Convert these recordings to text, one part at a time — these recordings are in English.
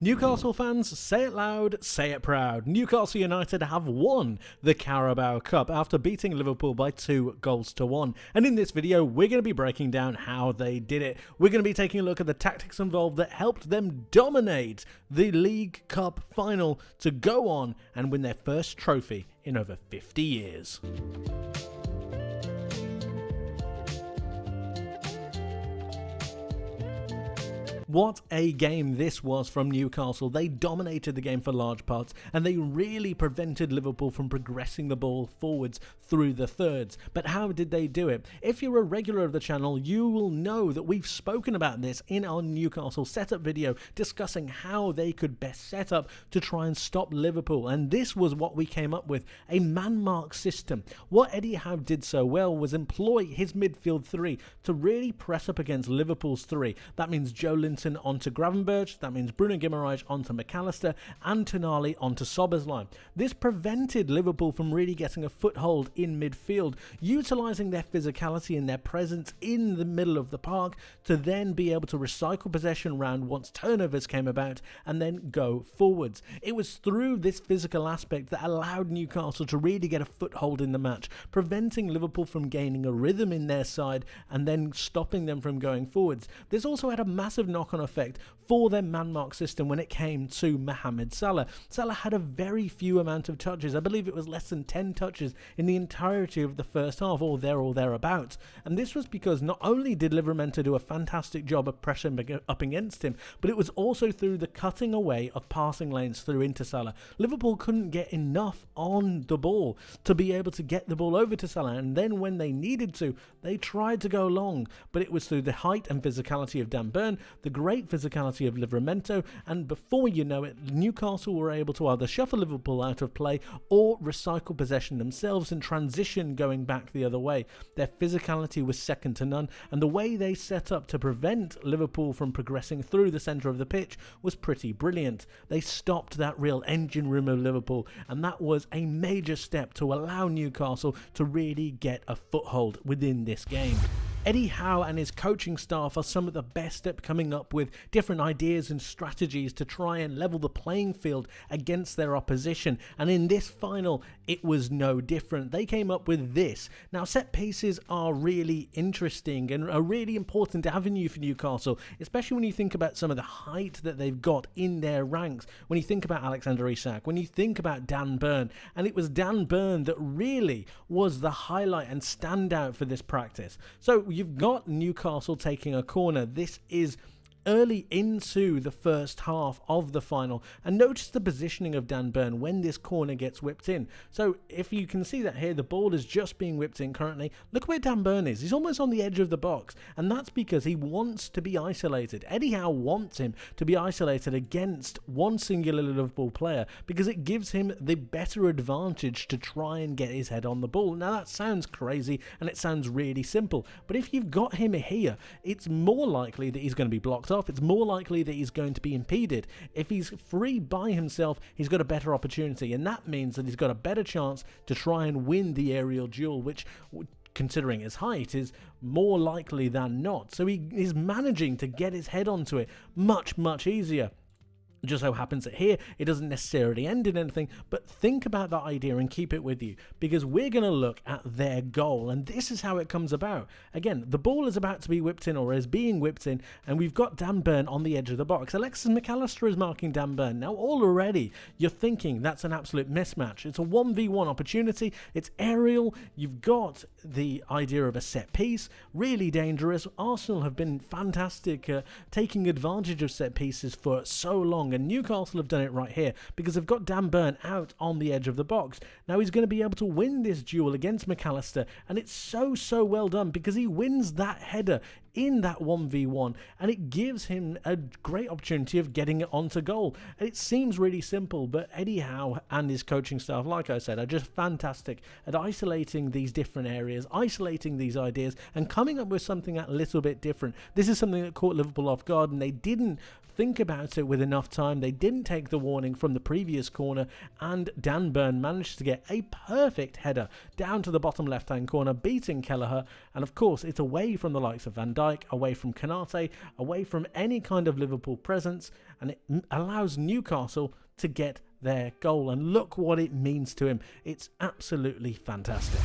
Newcastle fans, say it loud, say it proud. Newcastle United have won the Carabao Cup after beating Liverpool by 2-1. And in this video, we're going to be breaking down how they did it. We're going to be taking a look at the tactics involved that helped them dominate the League Cup final to go on and win their first trophy in over 50 years. What a game this was from Newcastle. They dominated the game for large parts and they really prevented Liverpool from progressing the ball forwards through the thirds. But how did they do it? If you're a regular of the channel, you will know that we've spoken about this in our Newcastle setup video, discussing how they could best set up to try and stop Liverpool. And this was what we came up with, a man-mark system. What Eddie Howe did so well was employ his midfield three to really press up against Liverpool's three. That means Joe Linton onto Gravenberch, that means Bruno Guimaraes onto McAllister, and Tonali onto Szoboszlai. This prevented Liverpool from really getting a foothold in midfield, utilising their physicality and their presence in the middle of the park to then be able to recycle possession round once turnovers came about and then go forwards. It was through this physical aspect that allowed Newcastle to really get a foothold in the match, preventing Liverpool from gaining a rhythm in their side and then stopping them from going forwards. This also had a massive knock-on effect for their man-mark system when it came to Mohamed Salah. Salah had a very few amount of touches. I believe it was less than 10 touches in the entirety of the first half, or thereabouts. And this was because not only did Livramento do a fantastic job of pressing up against him, but it was also through the cutting away of passing lanes through into Salah. Liverpool couldn't get enough on the ball to be able to get the ball over to Salah, and then when they needed to, they tried to go long, but it was through the height and physicality of Dan Burn, the great physicality of Livramento, and before you know it, Newcastle were able to either shuffle Liverpool out of play or recycle possession themselves and transition going back the other way. Their physicality was second to none, and the way they set up to prevent Liverpool from progressing through the centre of the pitch was pretty brilliant. They stopped that real engine room of Liverpool, and that was a major step to allow Newcastle to really get a foothold within this game. Eddie Howe and his coaching staff are some of the best at coming up with different ideas and strategies to try and level the playing field against their opposition, and in this final it was no different. They came up with this. Now, set pieces are really interesting and a really important avenue for Newcastle, especially when you think about some of the height that they've got in their ranks, when you think about Alexander Isak, when you think about Dan Burn, and it was Dan Burn that really was the highlight and standout for this practice. So you've got Newcastle taking a corner. This is early into the first half of the final, and notice the positioning of Dan Burn when this corner gets whipped in. So if you can see that here, the ball is just being whipped in currently. Look where Dan Burn is. He's almost on the edge of the box, and that's because he wants to be isolated. Eddie Howe wants him to be isolated against one singular Liverpool player because it gives him the better advantage to try and get his head on the ball. Now, that sounds crazy and it sounds really simple, but if you've got him here, it's more likely that he's going to be blocked off. It's more likely that he's going to be impeded. If he's free by himself, he's got a better opportunity, and that means that he's got a better chance to try and win the aerial duel, which, considering his height, is more likely than not. So he is managing to get his head onto it much easier. Just so happens that here it doesn't necessarily end in anything, but think about that idea and keep it with you, because we're going to look at their goal, and this is how it comes about. Again, the ball is about to be whipped in, or is being whipped in, and we've got Dan Burn on the edge of the box. Alexis McAllister is marking Dan Burn. Now, already you're thinking that's an absolute mismatch. It's a 1v1 opportunity. It's aerial. You've got the idea of a set piece, really dangerous. Arsenal have been fantastic taking advantage of set pieces for so long, and Newcastle have done it right here because they've got Dan Burn out on the edge of the box. Now he's going to be able to win this duel against McAllister, and it's so well done because he wins that header in that 1v1, and it gives him a great opportunity of getting it onto goal. And it seems really simple, but Eddie Howe and his coaching staff, like I said, are just fantastic at isolating these different areas, isolating these ideas, and coming up with something a little bit different. This is something that caught Liverpool off guard, and they didn't think about it, with enough time, they didn't take the warning from the previous corner, and Dan Burn managed to get a perfect header down to the bottom left-hand corner, beating Kelleher. And of course, it's away from the likes of Van Dijk, away from Konate, away from any kind of Liverpool presence, and it allows Newcastle to get their goal. And look what it means to him. It's absolutely fantastic.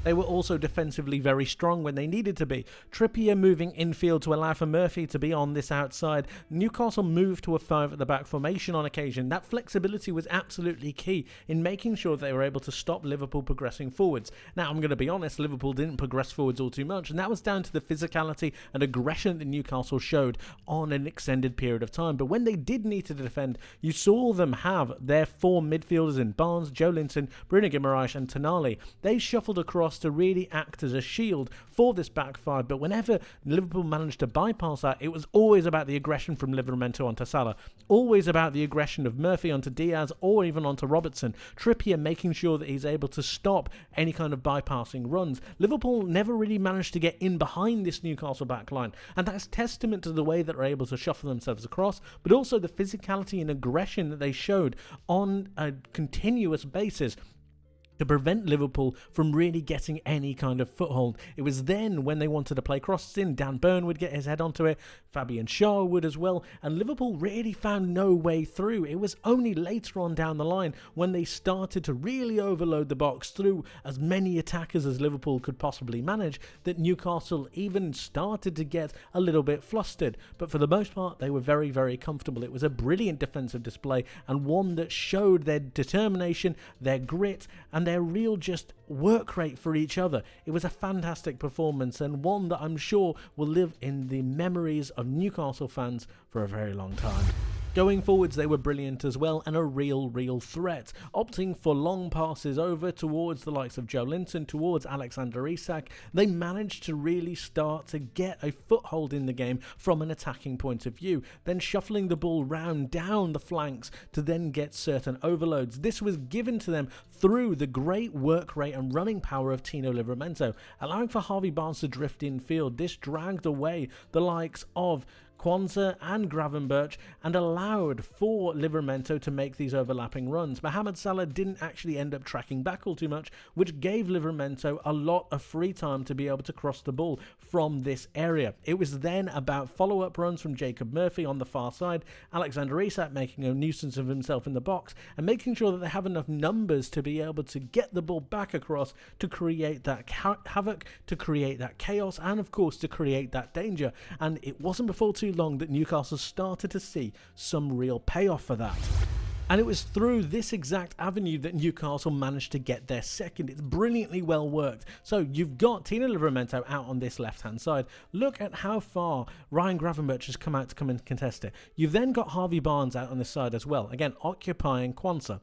They were also defensively very strong when they needed to be. Trippier moving infield to allow for Murphy to be on this outside. Newcastle moved to a 5 at the back formation on occasion. That flexibility was absolutely key in making sure they were able to stop Liverpool progressing forwards. Now, I'm going to be honest, Liverpool didn't progress forwards all too much, and that was down to the physicality and aggression that Newcastle showed on an extended period of time. But when they did need to defend, you saw them have their 4 midfielders in Barnes, Joelinton, Bruno Guimaraes and Tonali. They shuffled across to really act as a shield for this back 5, but whenever Liverpool managed to bypass that, it was always about the aggression from Livramento onto Salah, always about the aggression of Murphy onto Diaz or even onto Robertson. Trippier making sure that he's able to stop any kind of bypassing runs. Liverpool never really managed to get in behind this Newcastle back line, and that's testament to the way that they're able to shuffle themselves across, but also the physicality and aggression that they showed on a continuous basis to prevent Liverpool from really getting any kind of foothold. It was then when they wanted to play crosses in, Dan Burn would get his head onto it, Fabian Schär would as well, and Liverpool really found no way through. It was only later on down the line when they started to really overload the box through as many attackers as Liverpool could possibly manage that Newcastle even started to get a little bit flustered. But for the most part, they were very, very comfortable. It was a brilliant defensive display, and one that showed their determination, their grit, and their real just work rate for each other. It was a fantastic performance, and one that I'm sure will live in the memories of Newcastle fans for a very long time. Going forwards, they were brilliant as well, and a real threat, opting for long passes over towards the likes of Joelinton, towards Alexander Isak. They managed to really start to get a foothold in the game from an attacking point of view, then shuffling the ball round down the flanks to then get certain overloads. This was given to them through the great work rate and running power of Tino Livramento, allowing for Harvey Barnes to drift infield. This dragged away the likes of Kwanzaa and Gravenberch and allowed for Livramento to make these overlapping runs. Mohamed Salah didn't actually end up tracking back all too much, which gave Livramento a lot of free time to be able to cross the ball from this area. It was then about follow-up runs from Jacob Murphy on the far side, Alexander Isak making a nuisance of himself in the box, and making sure that they have enough numbers to be able to get the ball back across to create that havoc, to create that chaos, and of course to create that danger. And it wasn't before too long that Newcastle started to see some real payoff for that. And it was through this exact avenue that Newcastle managed to get their second. It's brilliantly well worked. So you've got Tino Livramento out on this left-hand side. Look at how far Ryan Gravenberch has come out to come and contest it. You've then got Harvey Barnes out on this side as well. Again, occupying Kwanzaa.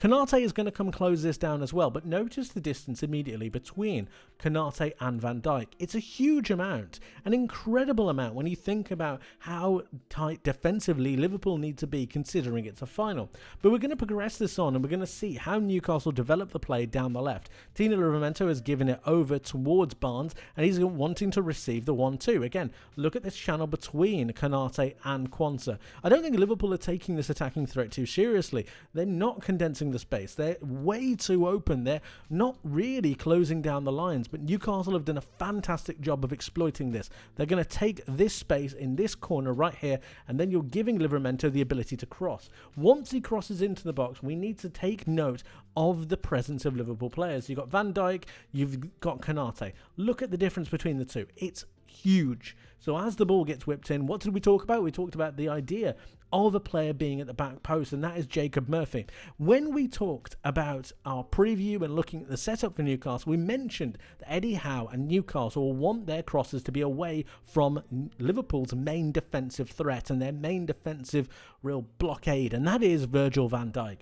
Konate is going to come close this down as well, but notice the distance immediately between Konate and Van Dijk. It's a huge amount, an incredible amount when you think about how tight defensively Liverpool need to be considering it's a final. But we're going to progress this on and we're going to see how Newcastle develop the play down the left. Tino Livramento has given it over towards Barnes and he's wanting to receive the 1-2. Again, look at this channel between Konate and Kwanzaa. I don't think Liverpool are taking this attacking threat too seriously. They're not condensing the space. They're way too open. They're not really closing down the lines, but Newcastle have done a fantastic job of exploiting this. They're going to take this space in this corner right here, and then you're giving Livramento the ability to cross. Once he crosses into the box, we need to take note of the presence of Liverpool players. You've got Van Dijk, you've got Konate. Look at the difference between the two. It's huge. So as the ball gets whipped in, what did we talk about? We talked about the idea of a player being at the back post, and that is Jacob Murphy. When we talked about our preview and looking at the setup for Newcastle, we mentioned that Eddie Howe and Newcastle want their crosses to be away from Liverpool's main defensive threat and their main defensive real blockade, and that is Virgil van Dijk.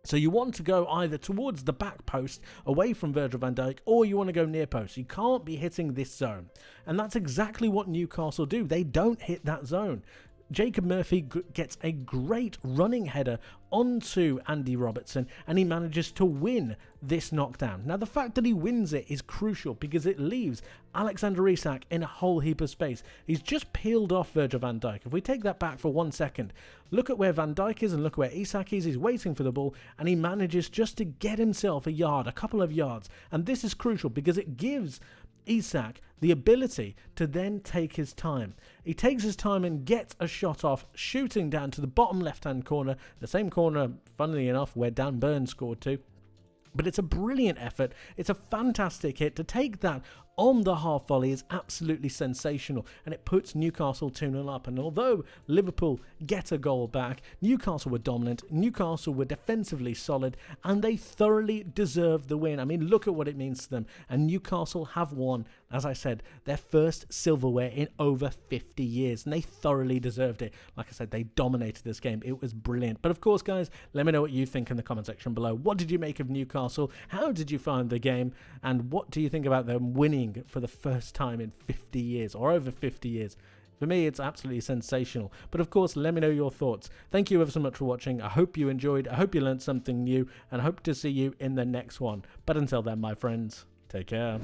So you want to go either towards the back post, away from Virgil van Dijk, or you want to go near post. You can't be hitting this zone. And that's exactly what Newcastle do. They don't hit that zone. Jacob Murphy gets a great running header onto Andy Robertson, and he manages to win this knockdown. Now, the fact that he wins it is crucial because it leaves Alexander Isak in a whole heap of space. He's just peeled off Virgil van Dijk. If we take that back for 1 second, look at where Van Dijk is and look where Isak is. He's waiting for the ball, and he manages just to get himself a couple of yards. And this is crucial because it gives Isak the ability to then take his time. He takes his time and gets a shot off, shooting down to the bottom left-hand corner, the same corner, funnily enough, where Dan Burn scored to. But it's a brilliant effort. It's a fantastic hit. To take that on the half volley is absolutely sensational, and it puts Newcastle 2-0 up. And although Liverpool get a goal back, Newcastle were dominant, Newcastle were defensively solid, and they thoroughly deserved the win. I mean, look at what it means to them. And Newcastle have won, as I said, their first silverware in over 50 years, and they thoroughly deserved it. Like I said, they dominated this game. It was brilliant. But of course, guys, let me know what you think in the comment section below. What did you make of Newcastle? How did you find the game? And what do you think about them winning for the first time in 50 years or over 50 years? For me, it's absolutely sensational. But of course, let me know your thoughts. Thank you ever so much for watching. I hope you enjoyed. I hope you learned something new, and I hope to see you in the next one. But until then, my friends, take care.